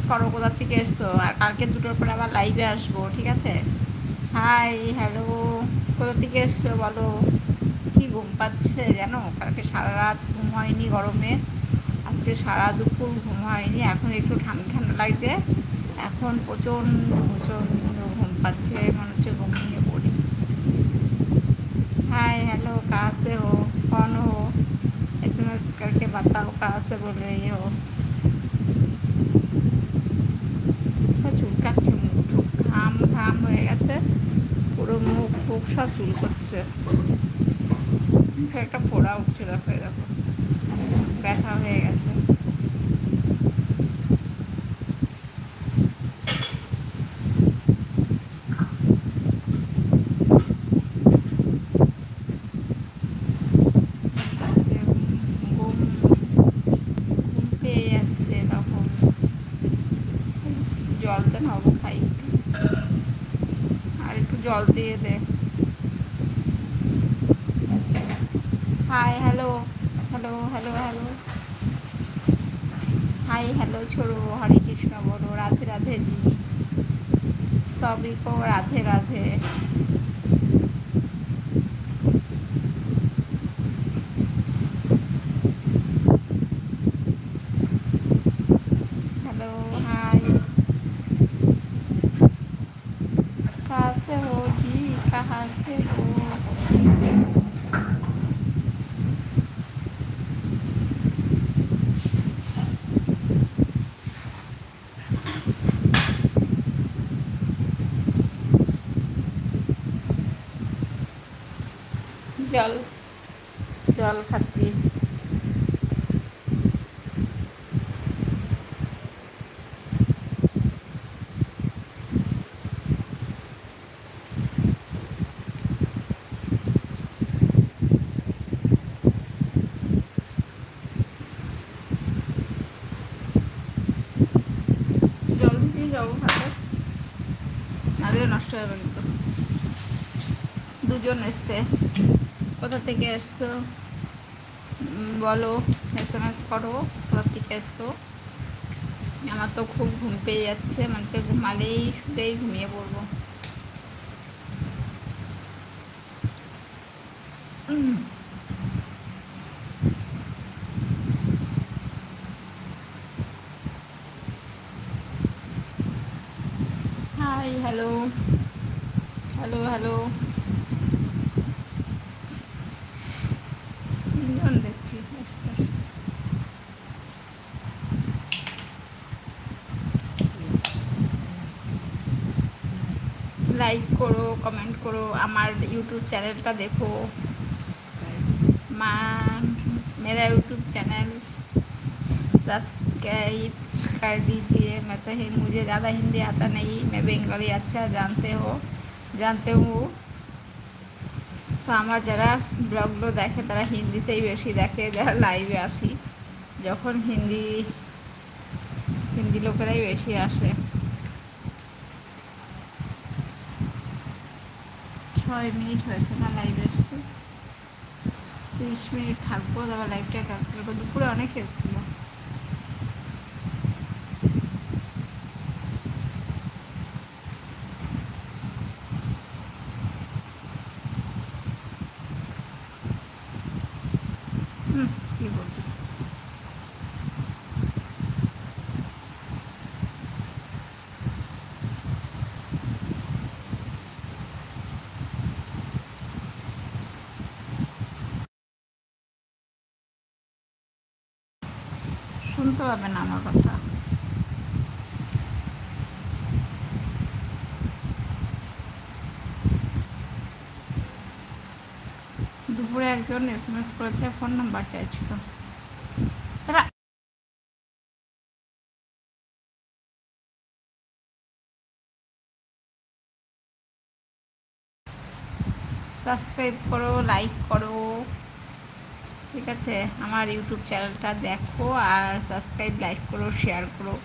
করো, কোথা থেকে এসছো, আর কালকে 2টোর পরে আবার লাইভে আসবো, ঠিক আছে? হাই, হ্যালো, কোথা থেকে এসছো বলো। কি ঘুম পাচ্ছে জানো, কালকে সারা রাত ঘুম হয়নি গরমে, আজকে সারা দুপুর ঘুম হয়নি, এখন একটু ঠান্ডা ঠান্ডা লাগছে, এখন প্রচণ্ড প্রচণ্ড ঘুম পাচ্ছে, মনে হচ্ছে ঘুমিয়ে পড়ি। हाय हेलो, कहाँ से हो, कौन हो, एसएमएस करके बताओ कहाँ से बोल रही हो। চুলকাচ্ছে, মুখ টুক ঘাম ঘাম হয়ে গেছে, পুরো মুখ ফুক সব চুলকোচ্ছে, মুখে একটা ফোড়া উঠছে, দেখো দেখো, ব্যথা হয়ে গেছে। ঘুম ঘুম পেয়ে যাচ্ছে তখন, জল তো খাবো, খাই আর একটু জল দিয়ে দে। Hi hello, hello hello hello, hi hello छोड़ो, हरे कृष्ण बोलो, राधे राधे जी, सभी को राधे राधे। हेलो, हाय, कहाँ से हो जी, कहाँ से हो। জল জল খাচ্ছি। জল দিয়ে যাবো ভালো, নাহলে নষ্ট হবে কিন্তু। দুজন এসছে, কোথা থেকে এসছো বলো, এসএমএস করো, কোথা থেকে এসছো। আমার তো খুব ঘুম পেয়ে যাচ্ছে, মানে ঘুমালেই শুধুই ঘুমিয়ে পড়বো। হাই হ্যালো, হ্যালো হ্যালো, তিনজন দেখছি এসছে। লাইক করো, কমেন্ট করো, আমার ইউটিউব চ্যানেলটা देखो। माँ, मेरा यूट्यूब चैनल सब्सक्राइब कर दीजिए। मैं तो मुझे ज़्यादा हिंदी आता नहीं, मैं बंगाली अच्छा जानते हूँ। তো আমার যারা ব্লগগুলো দেখে তারা হিন্দিতেই বেশি দেখে, যারা লাইভে আসি যখন হিন্দি হিন্দি লোকেরাই বেশি আসে। 6 মিনিট হয়েছে না লাইভে এসছি, 30 মিনিট থাকবো, তারপর লাইভটা ক্যান্সেল করবো। দুপুরে অনেক এসেছিল। কি বলবো, শুনতে পাবে না আমার কথা। দুপুরে একজন এসএমএস করেছে, ফোন নাম্বার চাইছিল, তারা সাবস্ক্রাইব করো, লাইক করো, ঠিক আছে? আমার ইউটিউব চ্যানেলটা দেখো আর সাবস্ক্রাইব, লাইক করো, শেয়ার করো,